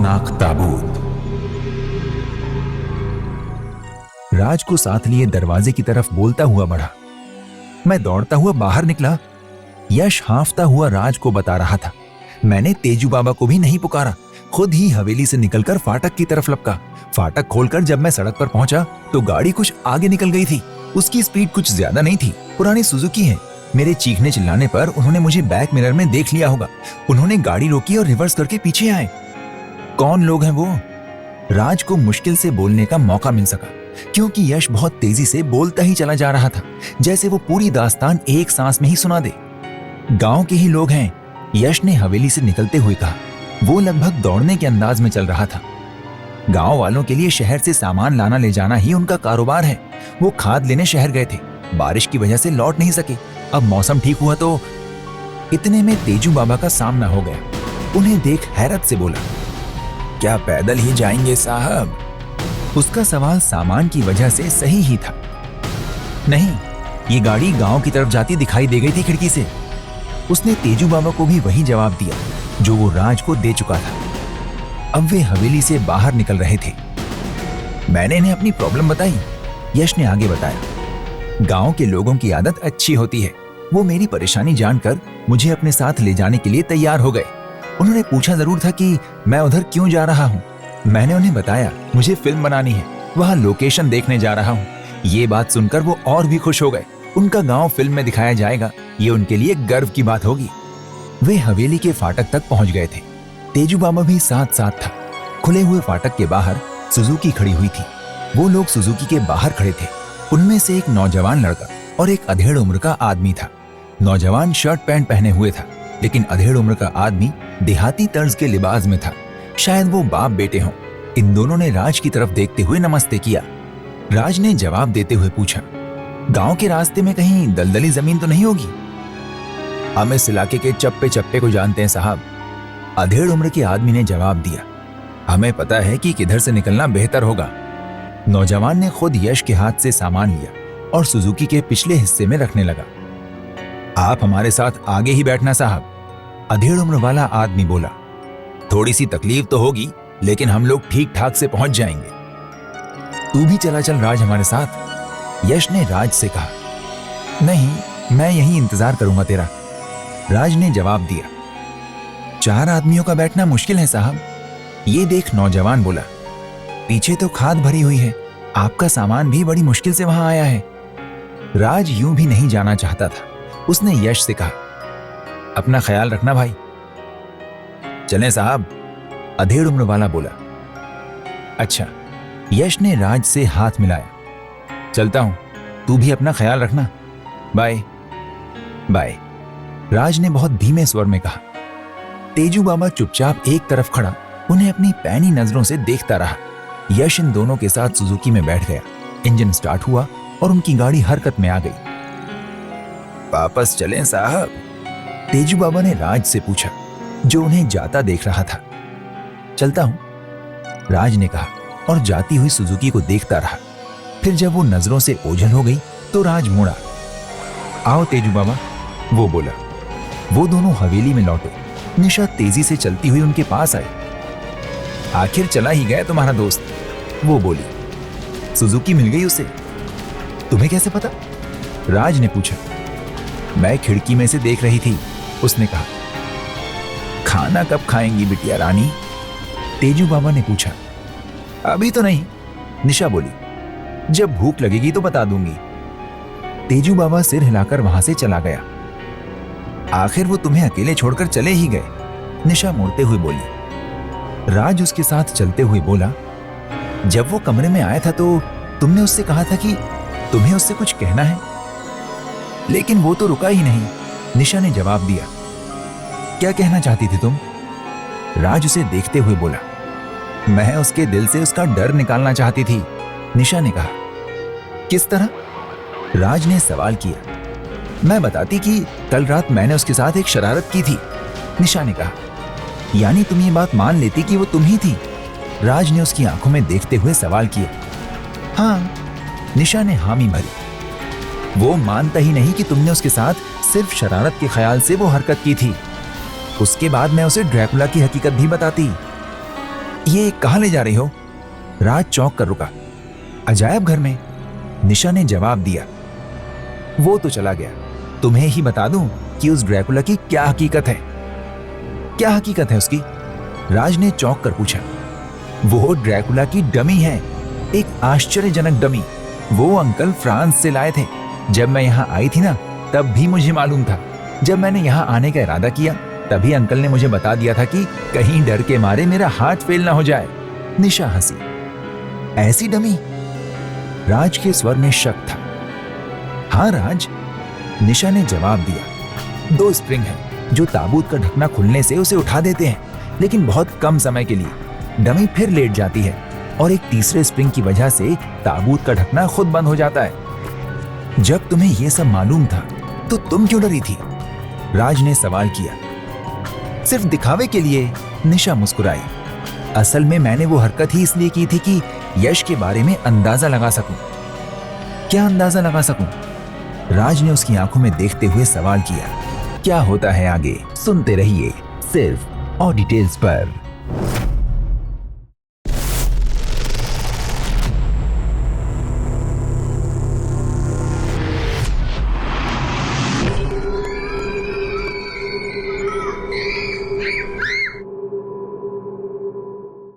खतरनाक ताबूत। राज को साथ लिए दरवाजे की तरफ बोलता हुआ बढ़ा। मैं दौड़ता हुआ बाहर निकला। यश हांफता हुआ राज को बता रहा था, मैंने तेजू बाबा को भी नहीं पुकारा, खुद ही हवेली से निकलकर फाटक की तरफ लपका। फाटक खोलकर जब मैं सड़क पर पहुंचा तो गाड़ी कुछ आगे निकल गई थी। उसकी स्पीड कुछ ज्यादा नहीं थी, पुरानी सुजुकी है। मेरे चीखने चिल्लाने पर उन्होंने मुझे बैक मिरर में देख लिया होगा। उन्होंने गाड़ी रोकी और रिवर्स करके पीछे आए। कौन लोग हैं वो? राज को मुश्किल से बोलने का मौका मिल सका, क्योंकि यश बहुत तेजी से बोलता ही चला जा रहा था, जैसे वो पूरी दास्तान एक सांस में ही सुना दे। गांव के ही लोग हैं, यश ने हवेली से निकलते हुए कहा। वो लगभग दौड़ने के अंदाज में चल रहा था। गांव वालों के लिए शहर से सामान लाना ले जाना ही उनका कारोबार है। वो खाद लेने शहर गए थे, बारिश की वजह से लौट नहीं सके। अब मौसम ठीक हुआ तो इतने में तेजू बाबा का सामना हो गया। उन्हें देख हैरत से बोला, क्या पैदल ही जाएंगे साहब? उसका सवाल सामान की वजह से सही ही था। नहीं, ये गाड़ी गांव की तरफ जाती दिखाई दे गई थी खिड़की से। उसने तेजू बाबा को भी वही जवाब दिया जो वो राज को दे चुका था। अब वे हवेली से बाहर निकल रहे थे। मैंने इन्हें अपनी प्रॉब्लम बताई। यश ने आगे बताया, गांव के लोगों की आदत अच्छी होती है। वो मेरी परेशानी जानकर मुझे अपने साथ ले जाने के लिए तैयार हो गए। उन्होंने पूछा जरूर था कि मैं उधर क्यों जा रहा हूँ। मैंने उन्हें बताया, मुझे फिल्म बनानी है, वहाँ लोकेशन देखने जा रहा हूँ। ये बात सुनकर वो और भी खुश हो गए। उनका गांव फिल्म में दिखाया जाएगा, ये उनके लिए गर्व की बात होगी। वे हवेली के फाटक तक पहुंच गए थे। तेजू बाबा भी साथ साथ था। खुले हुए फाटक के बाहर सुजुकी खड़ी हुई थी। वो लोग सुजुकी के बाहर खड़े थे। उनमें से एक नौजवान लड़का और एक अधेड़ उम्र का आदमी था। नौजवान शर्ट पैंट पहने हुए था, लेकिन अधेड़ उम्र का आदमी देहाती तर्ज के लिबास में था। शायद वो बाप बेटे हों। इन दोनों ने राज की तरफ देखते हुए नमस्ते किया। राज ने जवाब देते हुए पूछा, गांव के रास्ते में कहीं दलदली जमीन तो नहीं होगी? हम इस इलाके के चप्पे चप्पे को जानते हैं साहब, अधेड़ उम्र के आदमी ने जवाब दिया। हमें पता है कि किधर से निकलना बेहतर होगा। नौजवान ने खुद यश के हाथ से सामान लिया और सुजुकी के पिछले हिस्से में रखने लगा। आप हमारे साथ आगे ही बैठना साहब, अधेड़ उम्र वाला आदमी बोला। थोड़ी सी तकलीफ तो होगी, लेकिन हम लोग ठीक ठाक से पहुंच जाएंगे। तू भी चला चल राज हमारे साथ, यश ने राज से कहा। नहीं, मैं यहीं इंतजार करूंगा तेरा, राज ने जवाब दिया। 4 आदमियों का बैठना मुश्किल है साहब, ये देख नौजवान बोला। पीछे तो खाद भरी हुई है, आपका सामान भी बड़ी मुश्किल से वहां आया है। राज यूं भी नहीं जाना चाहता था। उसने यश से कहा, अपना ख्याल रखना भाई। चलें साहब, अधेड़ उम्र वाला बोला। अच्छा, यश ने राज से हाथ मिलाया। चलता हूं, तू भी अपना ख्याल रखना, बाय बाय, राज ने बहुत धीमे स्वर में कहा। तेजू बाबा चुपचाप एक तरफ खड़ा उन्हें अपनी पैनी नजरों से देखता रहा। यश इन दोनों के साथ सुजुकी में बैठ गया। इंजन स्टार्ट हुआ और उनकी गाड़ी हरकत में आ गई। वापस चलें साहब? तेजू बाबा ने राज से पूछा, जो उन्हें जाता देख रहा था। चलता हूं, राज ने कहा और जाती हुई सुजुकी को देखता रहा। फिर जब वो नजरों से ओझल हो गई तो राज मुड़ा। आओ तेजू बाबा, वो बोला। वो दोनों हवेली में लौटे। निशा तेजी से चलती हुई उनके पास आई। आखिर चला ही गया तुम्हारा दोस्त, वो बोली। सुजुकी मिल गई उसे? तुम्हें कैसे पता? राज ने पूछा। मैं खिड़की में से देख रही थी, उसने कहा। खाना कब खाएंगी बिटिया रानी? तेजू बाबा ने पूछा। अभी तो नहीं, निशा बोली। जब भूख लगेगी तो बता दूंगी। तेजू बाबा सिर हिलाकर वहां से चला गया। आखिर वो तुम्हें अकेले छोड़कर चले ही गए, निशा मुड़ते हुए बोली। राज उसके साथ चलते हुए बोला, जब वो कमरे में आया था तो तुमने उससे कहा था कि तुम्हें उससे कुछ कहना है, लेकिन वो तो रुका ही नहीं, निशा ने जवाब दिया। क्या कहना चाहती थी तुम? राज उसे देखते हुए बोला। मैं उसके दिल से उसका डर निकालना चाहती थी, निशा ने कहा। किस तरह? राज ने सवाल किया। मैं बताती कि कल रात मैंने उसके साथ एक शरारत की थी, निशा ने कहा। यानी तुम ये बात मान लेती कि वो तुम ही थी? राज ने उसकी आंखों में देखते हुए सवाल किया। हाँ, निशा ने हामी भरी। वो मानता ही नहीं कि तुमने उसके साथ सिर्फ शरारत के ख्याल से वो हरकत की थी। उसके बाद मैं उसे ड्रैकुला की हकीकत भी बताती। ये कहाँ ले जा रही हो? राज चौंक कर रुका। अजायब घर में, निशा ने जवाब दिया। वो तो चला गया, तुम्हें ही बता दूं कि उस ड्रैकुला की क्या हकीकत है। क्या हकीकत है उसकी? राज ने चौंक कर पूछा। वो ड्रैकुला की डमी है, एक आश्चर्यजनक डमी। वो अंकल फ्रांस से लाए थे। जब मैं यहाँ आई थी ना, तब भी मुझे मालूम था। जब मैंने यहाँ आने का इरादा किया, तभी अंकल ने मुझे बता दिया था कि कहीं डर के मारे मेरा हाथ फेल ना हो जाए। निशा हंसी। ऐसी डमी? राज के स्वर में शक था। हाँ राज, निशा ने जवाब दिया। 2 स्प्रिंग हैं जो ताबूत का ढकना खुलने से उसे उठा देते हैं, लेकिन बहुत कम समय के लिए। डमी फिर लेट जाती है और एक तीसरे स्प्रिंग की वजह से ताबूत का ढकना खुद बंद हो जाता है। जब तुम्हें यह सब मालूम था तो तुम क्यों डरी थी? राज ने सवाल किया। सिर्फ दिखावे के लिए, निशा मुस्कुराई। असल में मैंने वो हरकत ही इसलिए की थी कि यश के बारे में अंदाजा लगा सकूं। क्या अंदाजा लगा सकूं? राज ने उसकी आंखों में देखते हुए सवाल किया। क्या होता है आगे सुनते रहिए सिर्फ ऑडिटेल्स पर।